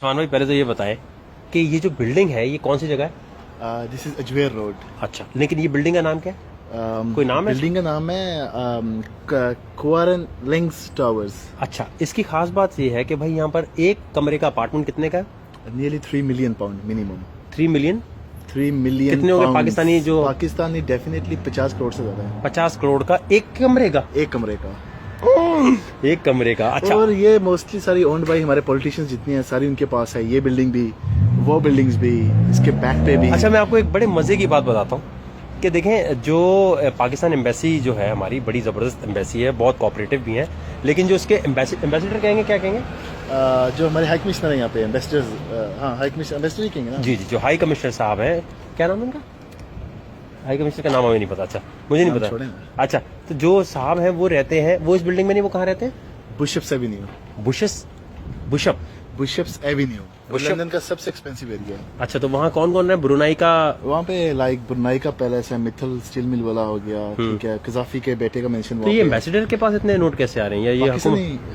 उस्मान भाई पहले तो ये बताएं कि ये जो बिल्डिंग है ये कौन सी जगह है? This is Ajmer road. अच्छा, लेकिन ये बिल्डिंग का नाम क्या है? कोई नाम है? बिल्डिंग का नाम है कुआरन लिंक्स टावर्स। अच्छा, इसकी खास बात ये है कि भाई यहाँ पर एक कमरे का अपार्टमेंट कितने का है? Nearly 3 million pound minimum. 3 million? 3 million कितने हो गए पाकिस्तानी? जो पाकिस्तानी डेफिनेटली 50 करोड़ से ज्यादा है। 50 करोड़ का एक कमरे का? एक कमरे का। एक कमरे का। अच्छा, और ये मोस्टली सारी ओन्ड बाई हमारे पॉलिटिशियंस जितनी हैं सारी उनके पास है। ये बिल्डिंग भी, वो बिल्डिंग्स भी, इसके बैक पे भी। अच्छा, मैं आपको एक बड़े मजे की बात बताता हूँ कि देखें, जो पाकिस्तान एम्बेसी जो है हमारी बड़ी ज़बरदस्त एम्बेसी है, बहुत कोऑपरेटिव भी है, लेकिन जो इसके एम्बेसडर कहेंगे, क्या कहेंगे, जो हमारे हाई कमिश्नर है यहाँ पे, एम्बेसडर्स, हाँ हाई कमिश्नर एम्बेसडर ही कहेंगे ना। जी जी, जो हाई कमिश्नर साहब हैं, क्या नाम है उनका? हाई कमिश्नर का नाम हमें नहीं पता। अच्छा, मुझे नहीं पता। अच्छा, तो जो साहब हैं वो रहते हैं, वो इस बिल्डिंग में नहीं, वो कहाँ रहते हैं? बुशप्स एवेन्यू। बुशप्स एवेन्यू लंदन का सबसे एक्सपेंसिव एरिया है। अच्छा, तो वहाँ कौन कौन है? ब्रुनाई का? वहाँ पे लाइक ब्रुनाई का पैलेस है, मिथल स्टील मिल वाला हो गया, ठीक है, कजाफी के बेटे का मेंशन। तो ये एम्बेसडर के पास इतने नोट कैसे आ रहे हैं? ये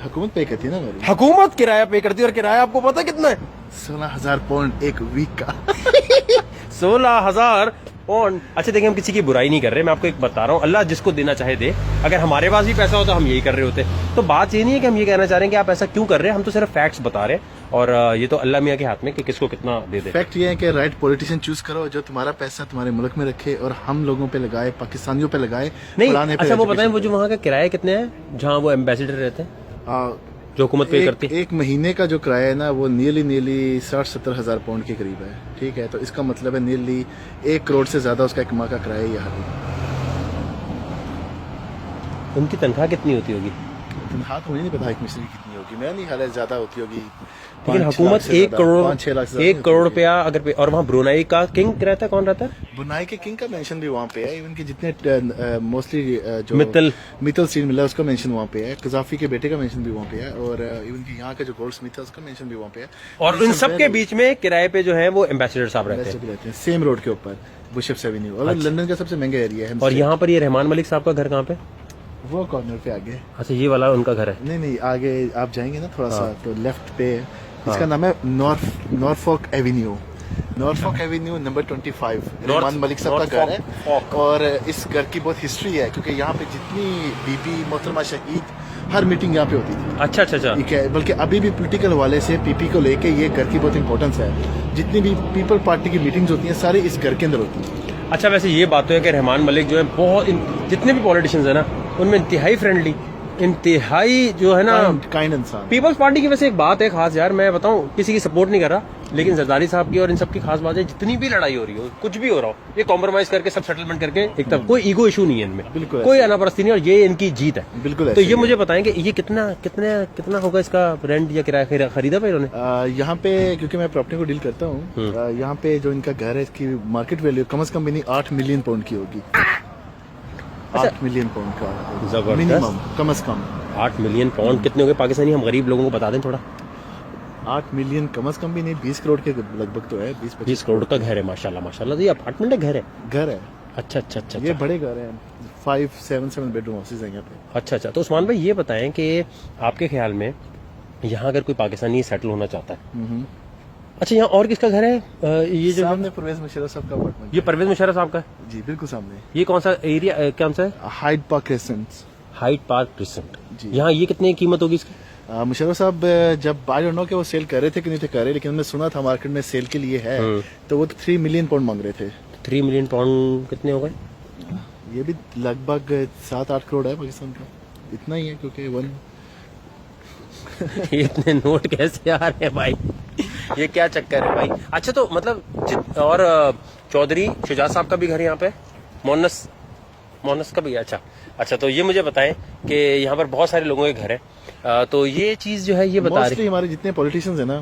हुकूमत पे करती है ना हमारी। हुकूमत किराया पे करती है, और किराया आपको पता कितना है? 16,000 पाउंड एक वीक का। 16,000 पौंड। अच्छा देखिए, हम किसी की बुराई नहीं कर रहे, मैं आपको एक बता रहा हूँ, अल्लाह जिसको देना चाहे दे। अगर हमारे पास भी पैसा होता हम यही कर रहे होते। तो बात ये नहीं है कि हम ये कहना चाह रहे हैं कि आप ऐसा क्यों कर रहे हैं, हम तो सिर्फ फैक्ट्स बता रहे हैं, और ये तो अल्लाह मियाँ के हाथ में कि किसको कितना दे दे। फैक्ट ये है कि राइट पॉलिटिशियन चूज करो जो तुम्हारा पैसा तुम्हारे मुल्क में रखे और हम लोगों पे लगाए, पाकिस्तानियों पे लगाए। नहीं, अच्छा वो बताएं, वो जो वहाँ का किराया कितने हैं जहाँ वो एम्बेसडर रहते हैं, जो हुकूमत पे करती है? एक महीने का जो किराया है ना, वो नियरली 60-70 हजार पाउंड के करीब है, ठीक है। तो इसका मतलब है नियरली 1 करोड़ से ज्यादा उसका एक माह का किराया यहाँ पे। उनकी तनख्वाह कितनी होती होगी? तनख्वाह तो मुझे नहीं पता कमिश्नर की कितनी होगी, मेरा नहीं ख्याल है ज्यादा होती होगी, लेकिन हुकूमत 1 करोड़ रुपया अगर पे। और वहाँ ब्रुनाई का किंग रहता है, कौन रहता है? ब्रुनाई के किंग का मेंशन भी वहाँ पे है, इवन के जितने मोस्टली जो मित्तल स्टील मिल है उसका मेंशन वहाँ पे है, कजाफी के बेटे का मेंशन भी वहाँ पे है, और इवन के यहाँ का जो गोल्ड स्मिथ है उसका मेंशन भी वहाँ पे है। और इन सब के बीच में किराए पे जो है वो एम्बेसडर साहब रहते हैं, सेम रोड के ऊपर, बुशप्स एवेन्यू। और लंदन का सबसे महंगा एरिया है। और यहाँ पर ये रहमान मलिक साहब का घर कहाँ पे? वो कॉर्नर पे आगे। अच्छा, ये वाला उनका घर है? नहीं, आगे आप जाएंगे ना थोड़ा सा तो लेफ्ट पे इसका नाम है Norfolk Avenue. Norfolk Avenue number 25 Rehman Malik sahab का घर है। और इस घर की बहुत हिस्ट्री है, क्योंकि यहाँ पे जितनी बीबी मोहतरमा शहीद हर मीटिंग यहाँ पे होती थी। अच्छा, ठीक है। बल्कि अभी भी पॉलिटिकल हवाले से पीपी को लेके ये घर की बहुत इंपॉर्टेंस है। जितनी भी पीपल पार्टी की मीटिंग्स होती हैं सारी इस घर के अंदर होती हैं। अच्छा, वैसे ये बात तो है कि रहमान मलिक जो है बहुत, जितने भी पॉलिटिशियंस है ना उनमें इंतहाई फ्रेंडली, इंतहाई जो है ना काइंड इंसान। पीपल्स पार्टी की वैसे एक बात है खास, यार मैं बताऊं, किसी की सपोर्ट नहीं कर रहा, लेकिन जरदारी साहब की और इन सब की खास बात है, जितनी भी लड़ाई हो रही हो, कुछ भी हो रहा हो, ये कॉम्प्रोमाइज करके सब सेटलमेंट करके एक तरफ, कोई ईगो इशू नहीं है इनमें, बिल्कुल कोई अनापरस्ती नहीं, और ये इनकी जीत है। बिल्कुल। तो ये मुझे बताएं कि ये कितना होगा इसका रेंट या किराया खरीदा भाई इन्होंने? यहाँ पे क्योंकि मैं प्रॉपर्टी को डील करता हूँ, यहाँ पे जो इनका घर है इसकी मार्केट वैल्यू कम से कम भी नहीं 8 मिलियन पाउंड की होगी। 8 मिलियन पाउंड का मिनिमम, कम से कम 8 मिलियन पाउंड कितने हो गए पाकिस्तानी? हम गरीब लोगों को बता दें थोड़ा। 8 मिलियन कम से कम भी नहीं, 20 करोड़ के लगभग तो है। 20 करोड़ का घर है, माशाल्लाह। तो ये अपार्टमेंट है, घर है? अच्छा। ये बड़े घर हैं, 5-7 बेडरूम हाउसेज हैं यहाँ पे। अच्छा। तो उस्मान भाई ये बताएं कि आपके ख्याल में यहाँ अगर कोई पाकिस्तानी सेटल होना चाहता है, अच्छा, यहाँ और किसका घर है? ये जो सामने परवेज मुशर्रफ साहब का अपार्टमेंट। ये परवेज मुशर्रफ साहब का है? जी बिल्कुल सामने। ये कौन सा एरिया, कौन सा है? Hyde Park crescent. यहाँ ये कितनी कीमत होगी इसकी? मुशर्रफ साहब जब आई डोंट नो कि वो सेल कर रहे थे कि नहीं थे कर रहे, लेकिन हमने सुना था मार्केट में सेल के लिए है, तो वो 3 मिलियन पाउंड मांग रहे थे। 3 मिलियन पाउंड कितने हो गए? ये भी लगभग 7-8 करोड़ है पाकिस्तान का, इतना ही है, क्योंकि इतने नोट कैसे आ रहे हैं भाई? ये क्या चक्कर है भाई? अच्छा, तो मतलब और चौधरी शुजात साहब का भी घर यहाँ पे, मोनस का भी है? अच्छा, तो ये मुझे बताएं कि यहाँ पर बहुत सारे लोगों के घर है, तो ये चीज जो है ये बता रही है हमारे जितने पॉलिटिशियंस है ना